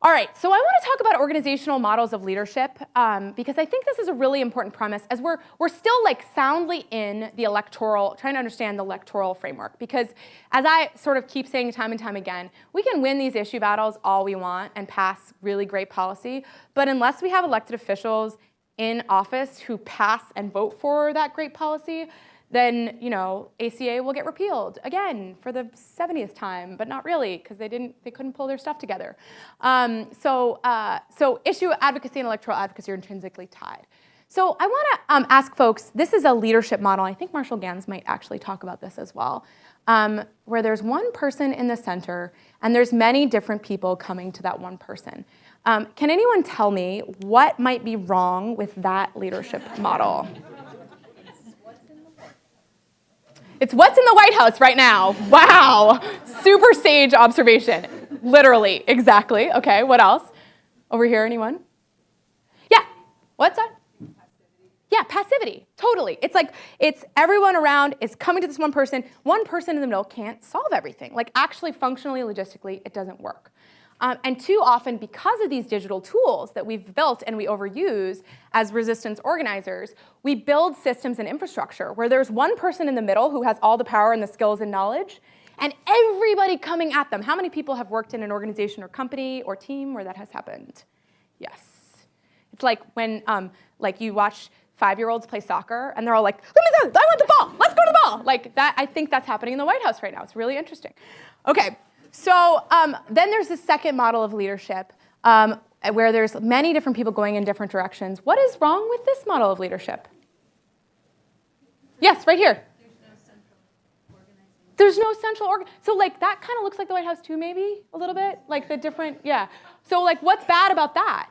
All right, so I want to talk about organizational models of leadership because I think this is a really important premise as we're still like soundly in the electoral, trying to understand the electoral framework. Because as I sort of keep saying time and time again, we can win these issue battles all we want and pass really great policy, but unless we have elected officials in office who pass and vote for that great policy, then ACA will get repealed again for the 70th time, but not really because they couldn't pull their stuff together. So issue advocacy and electoral advocacy are intrinsically tied. So I want to ask folks, this is a leadership model. I think Marshall Gans might actually talk about this as well, where there's one person in the center and there's many different people coming to that one person. Can anyone tell me what might be wrong with that leadership model? It's what's in the White House right now. Wow, super sage observation. Literally, exactly. Okay, what else? Over here, anyone? Yeah, what's that? Yeah, passivity, totally. It's like, it's everyone around is coming to this one person in the middle can't solve everything. Like actually, functionally, logistically, it doesn't work. And too often, because of these digital tools that we've built and we overuse as resistance organizers, we build systems and infrastructure where there's one person in the middle who has all the power and the skills and knowledge, and everybody coming at them. How many people have worked in an organization or company or team where that has happened? Yes. It's like when you watch 5-year-olds play soccer, and they're all like, I want the ball, let's go to the ball. Like that, I think that's happening in the White House right now. It's really interesting. Okay. So then there's the second model of leadership where there's many different people going in different directions. What is wrong with this model of leadership? Yes, right here. There's no central organ. So like that kind of looks like the White House too, maybe a little bit, like the different, yeah. So like what's bad about that?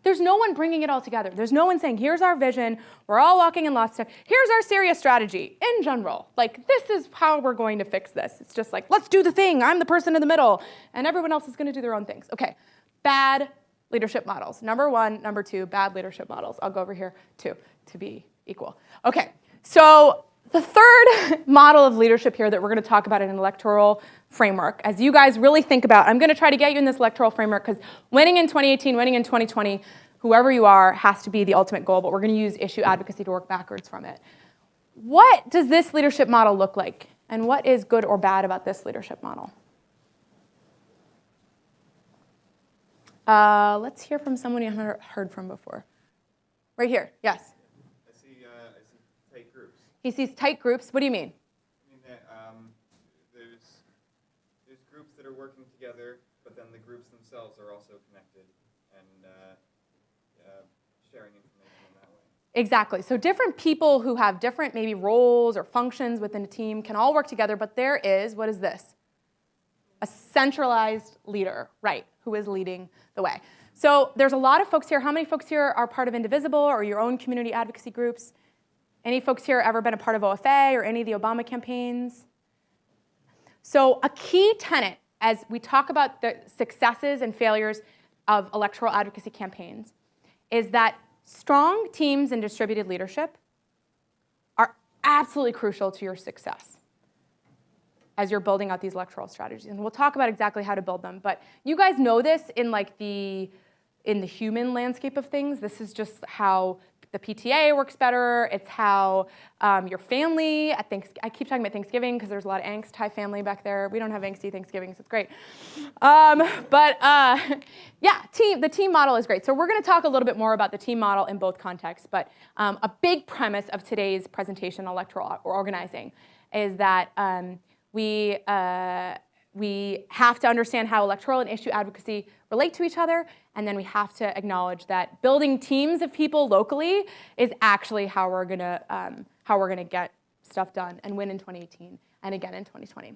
There's no one bringing it all together. There's no one saying, here's our vision, we're all walking in lockstep, here's our serious strategy in general. Like, this is how we're going to fix this. It's just like, let's do the thing, I'm the person in the middle, and everyone else is gonna do their own things. Okay, bad leadership models. Number one, number two, bad leadership models. I'll go over here too, to be equal. Okay, so the third model of leadership here that we're gonna talk about in an electoral framework, as you guys really think about, I'm gonna try to get you in this electoral framework because winning in 2018, winning in 2020, whoever you are has to be the ultimate goal, but we're gonna use issue advocacy to work backwards from it. What does this leadership model look like? And what is good or bad about this leadership model? Let's hear from someone you haven't heard from before. Right here, yes. I see tight groups. He sees tight groups, what do you mean? I mean that there's groups that are working together, but then the groups themselves are also connected and sharing information in that way. Exactly. So different people who have different maybe roles or functions within a team can all work together, but there is, what is this? A centralized leader, right, who is leading the way. So there's a lot of folks here. How many folks here are part of Indivisible or your own community advocacy groups? Any folks here ever been a part of OFA or any of the Obama campaigns? So a key tenet as we talk about the successes and failures of electoral advocacy campaigns is that strong teams and distributed leadership are absolutely crucial to your success as you're building out these electoral strategies. And we'll talk about exactly how to build them. But you guys know this in the human landscape of things. This is just how the PTA works better. It's how your family, I keep talking about Thanksgiving because there's a lot of angst. Hi, family back there. We don't have angsty Thanksgivings. It's great. Yeah, the team model is great. So we're going to talk a little bit more about the team model in both contexts. But a big premise of today's presentation, electoral organizing, is that we have to understand how electoral and issue advocacy relate to each other, and then we have to acknowledge that building teams of people locally is actually how we're gonna get stuff done and win in 2018 and again in 2020.